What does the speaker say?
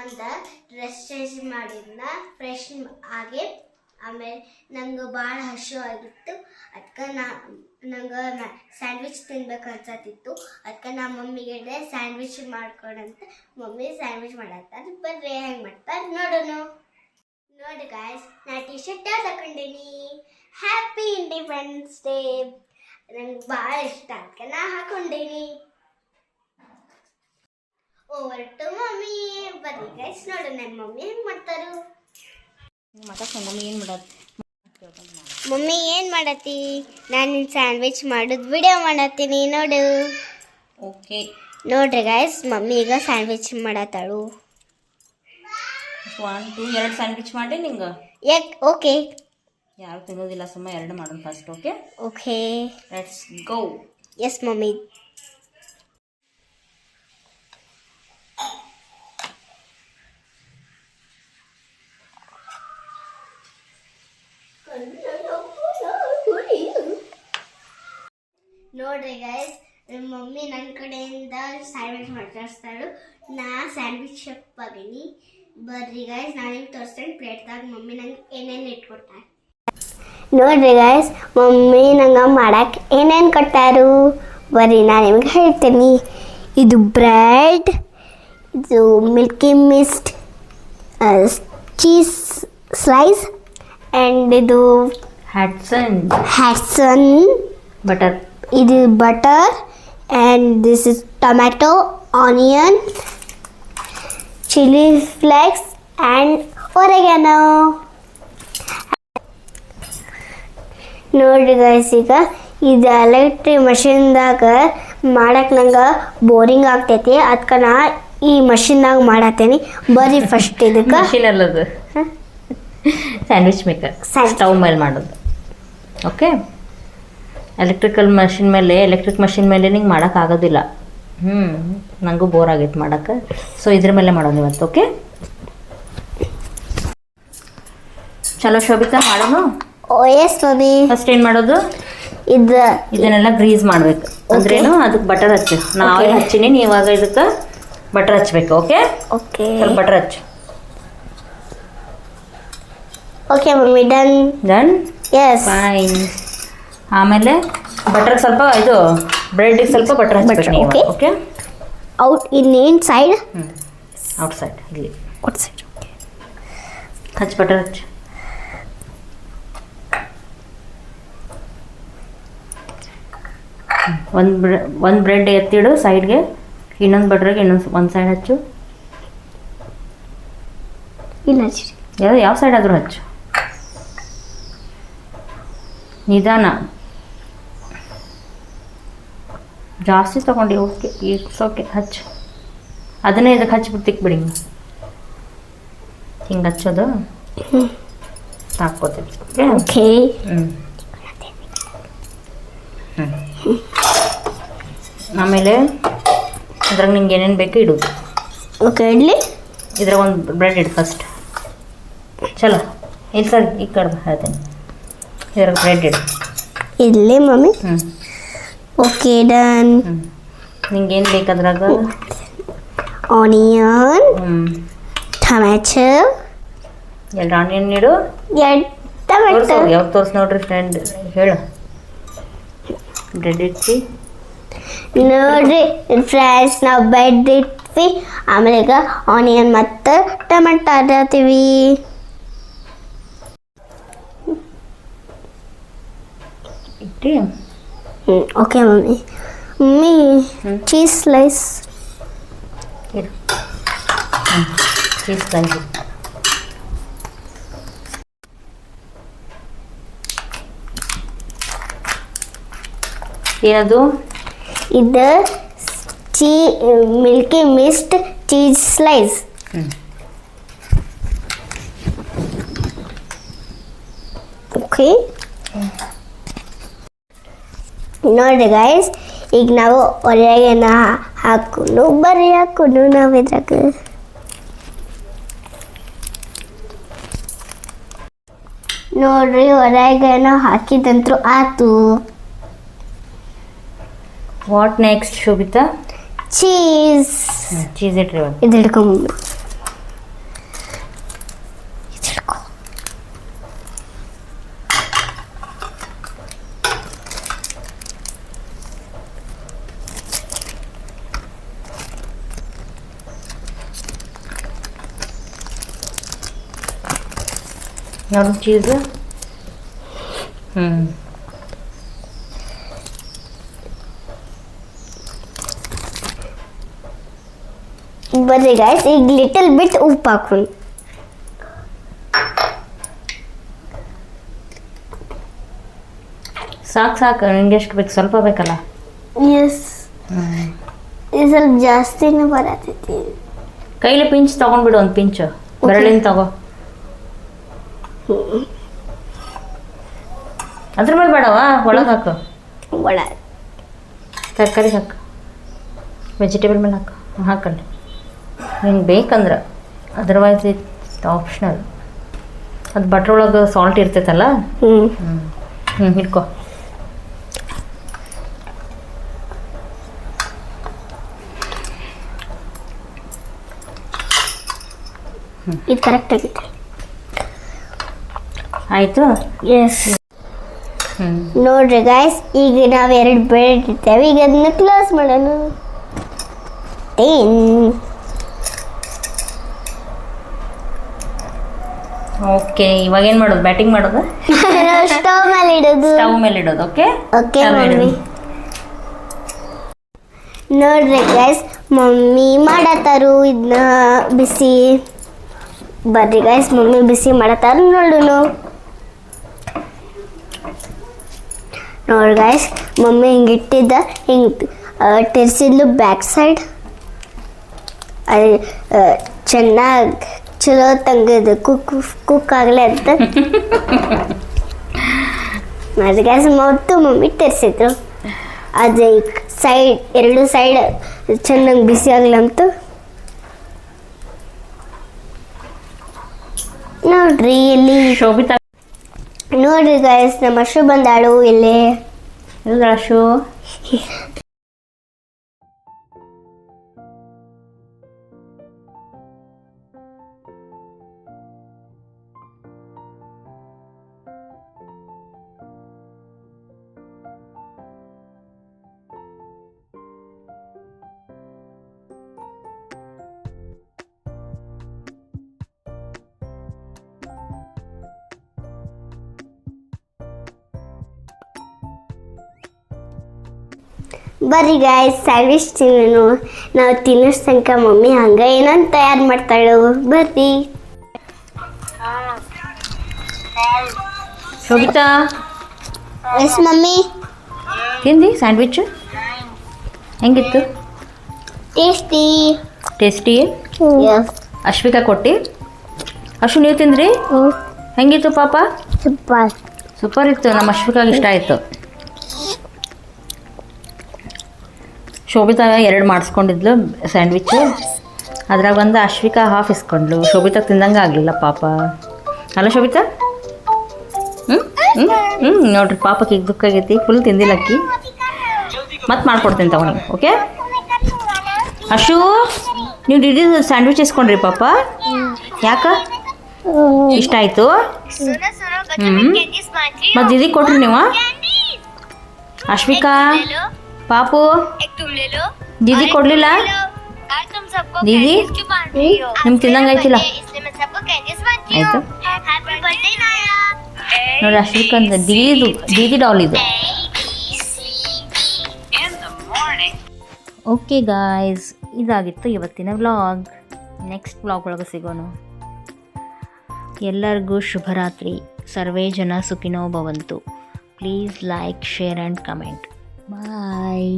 ಅಂತ dress change ಮಾಡಿದ್ನ fresh ಆಗಿ ಆಮೇಲೆ ನಂಗೆ ಭಾಳ ಹಸು ಆಗಿತ್ತು. ಅದಕ್ಕೆ ನಂಗೆ ಸ್ಯಾಂಡ್ವಿಚ್ ತಿನ್ಬೇಕು ಅನ್ಸತ್ತಿತ್ತು. ಅದಕ್ಕೆ ನಮ್ಮ ಮಮ್ಮಿಗೆ ಹೇಳಿದೆ ಸ್ಯಾಂಡ್ವಿಚ್ ಮಾಡ್ಕೊಡಂತ. ಮಮ್ಮಿ ಸ್ಯಾಂಡ್ವಿಚ್ ಮಾಡತ್ತಾರೆ. ಬರ್ರಿ ಹೆಂಗೆ ಮಾಡ್ತಾರೆ ನೋಡೋಣ. ನೋಡಿ ಗಾಯ್ಸ್, ನಾ ಟಿ ಶರ್ಟ್ ತಗೊಂಡೀನಿ. ಹ್ಯಾಪಿ ಇಂಡಿಪೆಂಡೆನ್ಸ್ ಡೇ ನಂಗೆ ಭಾಳ ಇಷ್ಟ. ಅದಕ್ಕೆ ನಾ ಹಾಕೊಂಡೀನಿ. Over to mummy. ಬರ್ರಿ ಗೈಸ್ ನೋಡೋಣ ನನ್ನ ಮಮ್ಮಿ ಹೆಂಗೆ ಮಾಡ್ತಾರು. ಮಮ್ಮಿ ಏನು ಮಾಡತ್ತಿ? ನಾನು ಸ್ಯಾಂಡ್ವಿಚ್ ಮಾಡೋದು ವಿಡಿಯೋ ಮಾಡತ್ತೀನಿ ನೋಡು. ಓಕೆ ನೋಡ್ರಿ ಗೈಸ್, ಮಮ್ಮಿ ಈಗ ಸ್ಯಾಂಡ್ವಿಚ್ ಮಾಡತ್ತಾಳು. 1 2 2 ಸ್ಯಾಂಡ್ವಿಚ್ ಮಾಡಿ ನಿಂಗೆ ಓಕೆ. ಯಾರು ತಿನ್ನೋದಿಲ್ಲ, ಸುಮ್ಮ 2 ಮಾಡೋಣ first. Okay okay, let's go. S mummy. ನೋಡ್ರಿ ಗೈಸ್, ನಮ್ಮ ಮಮ್ಮಿ ನನ್ನ ಕಡೆಯಿಂದ ಸ್ಯಾಂಡ್ವಿಚ್ ಮಾಡ್ತಾಳು. ನಾ ಸ್ಯಾಂಡ್ವಿಚ್ ಶೆಫ್ ಆಗೀನಿ. ಬರ್ರಿ ಗೈಸ್, ನಾನು ನಿಮ್ಗೆ ತೋರಿಸ್ತೇನೆ ಪ್ಲೇಟ್ದಾಗ ಮಮ್ಮಿ ನಂಗೆ ಏನೇನು ಇಟ್ಕೊಡ್ತಾರೆ. ನೋಡ್ರಿ ಗೈಸ್, ಮಮ್ಮಿ ನಂಗೆ ಮಾಡಕ್ಕೆ ಏನೇನು ಕೊಟ್ಟಾರು ಬರ್ರಿ ನಾನು ನಿಮ್ಗೆ ಹೇಳ್ತೀನಿ. ಇದು ಬ್ರೆಡ್, ಇದು milky mist cheese slice, and ಇದು ಹ್ಯಾಟ್ಸನ್ ಬಟರ್. ಇದು butter, and this is tomato, onion, chilli flakes and oregano. ನೋಡ್ರಿ ಗೈಸ್, ಈಗ ಇದು ಎಲೆಕ್ಟ್ರಿಕ್ ಮಷಿನ್ದಾಗ ಮಾಡಕ್ಕೆ ನಂಗೆ ಬೋರಿಂಗ್ ಆಗ್ತೈತಿ. ಅದಕ್ಕೆ ನಾ ಈ ಮಷಿನ್ದಾಗ ಮಾಡತ್ತೇನೆ. ಬರ್ರಿ ಫಸ್ಟ್ ಇದಕ್ಕೆ ಮಷಿನ್ ಅಲ್ಲದು ಸ್ಯಾಂಡ್ವಿಚ್ ಮೇಕರ್, ಸ್ಟವ್ ಮೇಲೆ ಮಾಡೋದು. ಓಕೆ, ಎಲೆಕ್ಟ್ರಿಕ್ ಮಷಿನ್ ಮೇಲೆ ನಿಂಗೆ ಮಾಡೋಕ್ಕಾಗೋದಿಲ್ಲ. ನನಗೂ ಬೋರ್ ಆಗೈತೆ ಮಾಡೋಕ್ಕೆ. ಸೊ ಇದ್ರ ಮೇಲೆ ಮಾಡೋದು ಇವತ್ತು. ಓಕೆ ಚಲೋ ಶೋಭಿತಾ, ಮಾಡೋಣ. S mummy. ಫಸ್ಟ್ ಏನು ಮಾಡೋದು? ಇದನ್ನೆಲ್ಲ ಗ್ರೀಸ್ ಮಾಡಬೇಕು. ಅಂದ್ರೇನು, ಅದಕ್ಕೆ ಬಟರ್ ಹಚ್ಚು. ನಾ ಆಯಿಲ್ ಹಚ್ಚಿನಿ, ಇವಾಗ ಇದಕ್ಕೆ ಬಟರ್ ಹಚ್ಬೇಕು. ಓಕೆ ಓಕೆ, ಸ್ವಲ್ಪ ಬಟರ್ ಹಚ್ಚು. Okay mummy, done. S fine. ಆಮೇಲೆ ಬಟರ್ಗೆ ಸ್ವಲ್ಪ ಇದು ಬ್ರೆಡ್ಗೆ ಸ್ವಲ್ಪ ಬಟರ್ ಹಚ್ಬೇಕು ನೀವು. Okay, out in side, out side, ಇಲ್ಲಿ ಔಟ್ ಸೈಡ್. ಹಚ್ಚು, ಬಟರ್ ಹಚ್ಚು. ಒಂದು ಬ್ರೆಡ್ ಎತ್ತಿಡು ಸೈಡ್ಗೆ, ಇನ್ನೊಂದು ಬಟ್ರಿಗೆ ಒಂದು ಸೈಡ್ ಹಚ್ಚು. ಇಲ್ಲ, ಯಾವ ಸೈಡ್ ಆದರೂ ಹಚ್ಚು, ನಿಧಾನ, ಜಾಸ್ತಿ ತಗೊಂಡು. ಓಕೆ, ಇಟ್ಸ್ ಓಕೆ, ಹಚ್ಚು. ಅದನ್ನೇ ಇದಕ್ಕೆ ಹಚ್ಬಿಟ್ಟು ತಿಕ್ಬಿಡಿ. ಹಿಂಗೆ ಹಚ್ಚೋದು ಸಾಕೋತೀವಿ. ಓಕೆ, ಆಮೇಲೆ ಅದ್ರಾಗ ನಿಂಗೆ ಏನೇನು ಬೇಕು ಇಡೋದು. ಓಕೆ, ಇಡ್ಲಿ. ಇದ್ರಾಗ ಒಂದು ಬ್ರೆಡ್ ಇಡು ಫಸ್ಟ್. ಚಲೋ, ಇಲ್ಲಿ ಸರ್ ಈ ಕಡೆ ಹೇಳ್ತೇನೆ. ಇದ್ರಾಗ ಬ್ರೆಡ್ ಇಡು. ಇಡ್ಲಿ ಮಮ್ಮಿ. Okay, done. ನಿಂಗೇನು ಬೇಕು ಅದ್ರಾಗ? Onion, tomato. 2 ಆನಿಯನ್ ಇಡು. 2 ಟೊಮ್ಯಾಟೊ. ಯಾವ್ದು ತೋರಿಸಿ ನೋಡ್ರಿ ಫ್ರೆಂಡ್, ಹೇಳು. ಬ್ರೆಡ್ ಇಟ್ಟು ನೋಡ್ರಿ ಫ್ರೆಂಡ್ಸ್, ನಾವು ಬ್ರೆಡ್ ಇಟ್ವಿ. ಆಮೇಲೆ ಈಗ ಆನಿಯನ್ ಮತ್ತು ಟೊಮೆಟೊ ಹಾಕ್ತೀವಿ. ಇಟ್ಟು okay mummy. Mummy, cheese slice ಇಡು. ಚೀಸ್ ಸ್ಲೈಸ್ ಏನದು? ಇದು milky mist cheese slice. Okay, ನೋಡ್ರಿ ಗೈಸ್, ಈಗ ನಾವು ಒರೆಗೆನ ಹಾಕೊಂಡು ನಾವು ಇದ್ರಾಗ. ನೋಡ್ರಿ, ಒರೆಗೆನ ಹಾಕಿದಂತೂ ಆತು. What next Shobhita? Cheese. Cheese ಇಟ್ರಿ. ಇದು ಹಿಡ್ಕೊಂಬ. ಯಾವುದು ಚೀಸ್? ಬರ್ರಿ ಗೈಸ್, ಈಗ ಲಿಟಲ್ ಬಿಟ್ ಉಪ್ಪು ಹಾಕೊಂಡು. ಸಾಕು ನಿಂಗೆ ಎಷ್ಟು ಬೇಕು? ಸ್ವಲ್ಪ ಬೇಕಲ್ಲ? ಎಸ್, ಇದು ಸ್ವಲ್ಪ ಜಾಸ್ತಿನೇ ಬರತೈತಿ. ಕೈಲಿ ಪಿಂಚ್ ತಗೊಂಡ್ಬಿಡು, ಒಂದು ಪಿಂಚು ಬೆರಳಿನ ತಗೋ. ಅದ್ರ ಮೇಲೆ ಬೇಡವಾ? ಒಳಗೆ ಹಾಕು. ಒಳಗೆ ತರಕಾರಿ ಹಾಕು, ವೆಜಿಟೇಬಲ್ ಮೇಲೆ ಹಾಕು. ಹಾಕಂడి ನಿಂಗೆ ಬೇಕಂದ್ರೆ. Otherwise it's optional. ಅದು ಬಟ್ರ್ ಒಳಗೆ ಸಾಲ್ಟ್ ಇರ್ತೈತಲ್ಲ. ಹಿಡ್ಕೊ. ಇದು ಕರೆಕ್ಟ್ ಆಗೈತೆ. ಆಯಿತು. ಎಸ್. ನೋಡ್ರಿ ಗೈಸ್, ಈಗ ನಾವು 2 ಬ್ರೆಡ್ ಇರ್ತೇವೆ. ಈಗ ಅದನ್ನ ಕ್ಲೋಸ್ ಮಾಡೋಣ. ಓಕೆ, ಇವಾಗ ಏನು ಮಾಡೋದು? ಬ್ಯಾಟಿಂಗ್ ಮಾಡೋದು? ಸ್ಟವ್ ಮೇಲೆ ಇಡೋದು. ಸ್ಟವ್ ಮೇಲೆ ಇಡೋದು. Okay okay mummy. ನೋಡ್ರಿ ಗೈಸ್, ಮಮ್ಮಿ ಮಾಡತ್ತಾರು ಇದನ್ನ ಬಿಸಿ. ಬರ್ರಿ ಗೈಸ್, ಮಮ್ಮಿ ಬಿಸಿ ಮಾಡತ್ತಾರ ನೋಡುನು. ನೋಡ್ರಿ ಗೈಸ್, ಮಮ್ಮಿ ಹಿಂಗೆ ಇಟ್ಟಿದ್ದ, ಹಿಂಗೆ ತಿರ್ಸಿದ್ಲು ಬ್ಯಾಕ್ ಸೈಡ್. ಅದು ಚೆನ್ನಾಗಿ ಚಲೋ ತಂಗದು ಕುಕ್ ಆಗಲಿ ಅಂತ. ಅದು ಗೈಸ್ ಮತ್ತು ಮಮ್ಮಿ ತಿರ್ಸಿದ್ರು. ಅದು ಸೈಡ್ 2 ಸೈಡ್ ಚೆನ್ನಾಗಿ ಬಿಸಿ ಆಗ್ಲಂತ. ನೋಡ್ರಿ ಇಲ್ಲಿ ಶೋಭಿತಾ. ನೋಡ್ರಿ ಗೈಸ್, ನಮ್ಮ ಅಶು ಬಂದಾಳು ಇಲ್ಲಿ. ಅಶು ಬರ್ರಿ ಗಾಯ್ಸ್, ಸ್ಯಾಂಡ್ವಿಚ್ ತಿನ್ನೋಣ. ನಾವು ತಿನ್ನೋಷ್ಟು ತನಕ ಮಮ್ಮಿ ಹಂಗೆ ಏನಂತ ತಯಾರು ಮಾಡ್ತಾಳು. ಬರ್ರಿ. ಶೋಭಿತಾ. Yes mummy. ತಿಂದಿ ಸ್ಯಾಂಡ್ವಿಚ್? ಹೆಂಗಿತ್ತು? ಟೇಸ್ಟಿ. ಟೇಸ್ಟಿ? ಎಸ್. ಅಶ್ವಿಕಾ ಕೊಟ್ಟು. ಅಶು, ನೀವು ತಿಂದ್ರಿ? ಹೆಂಗಿತ್ತು ಪಾಪ? ಸೂಪರ್. ಸೂಪರ್ ಇತ್ತು. ನಮ್ಮ ಅಶ್ವಿಕಾಗೆ ಇಷ್ಟ ಆಯಿತು. ಶೋಭಿತಾ 2 ಮಾಡಿಸ್ಕೊಂಡಿದ್ಲು ಸ್ಯಾಂಡ್ವಿಚ್ಚು. ಅದ್ರಾಗ ಒಂದು ಅಶ್ವಿಕಾ ಹಾಫ್ ಇಸ್ಕೊಂಡ್ಲು. ಶೋಭಿತಾ ತಿಂದಂಗೆ ಆಗಲಿಲ್ಲ ಪಾಪ. ಅಲ್ಲ ಶೋಭಿತಾ? ನೋಡ್ರಿ, ಪಾಪಕ್ಕೆ ಈಗ ದುಃಖ ಆಗೈತಿ. ಫುಲ್ ತಿಂದಿಲ್ಲಕ್ಕಿ. ಮತ್ತೆ ಮಾಡ್ಕೊಡ್ತೀನಿ ತಗೊಂಡು. ಓಕೆ ಅಶು, ನೀವು ಡಿಡಿ ಸ್ಯಾಂಡ್ವಿಚ್ ಇಸ್ಕೊಂಡ್ರಿ ಪಾಪ? ಯಾಕ? ಇಷ್ಟ ಆಯಿತು? ಮತ್ತು ದೀದಿ ಕೊಟ್ರಿ ನೀವು? ಅಶ್ವಿಕಾ, ಪಾಪು, ದೀದಿ ಕೊಡ್ಲಿಲ್ಲ? ದೀದಿ ನಿಮ್ಗೆ ತಿನ್ನಂಗೆ ಆಯ್ತಿಲ್ಲ? ಆಯಿತು ನೋಡಿ. ಅಶ್ವಿಕಂದ ದೀದಿ ಡಾಲ್ ಇದು. ಓಕೆ ಗಾಯ್ಸ್, ಇದಾಗಿತ್ತು ಇವತ್ತಿನ ವ್ಲಾಗ್. ನೆಕ್ಸ್ಟ್ ವ್ಲಾಗ್ ಒಳಗೆ ಸಿಗೋಣ. ಎಲ್ಲರಿಗೂ ಶುಭರಾತ್ರಿ. ಸರ್ವೇ ಜನ ಸುಖಿನೋ ಭವಂತು. Please like, share and comment. Bye.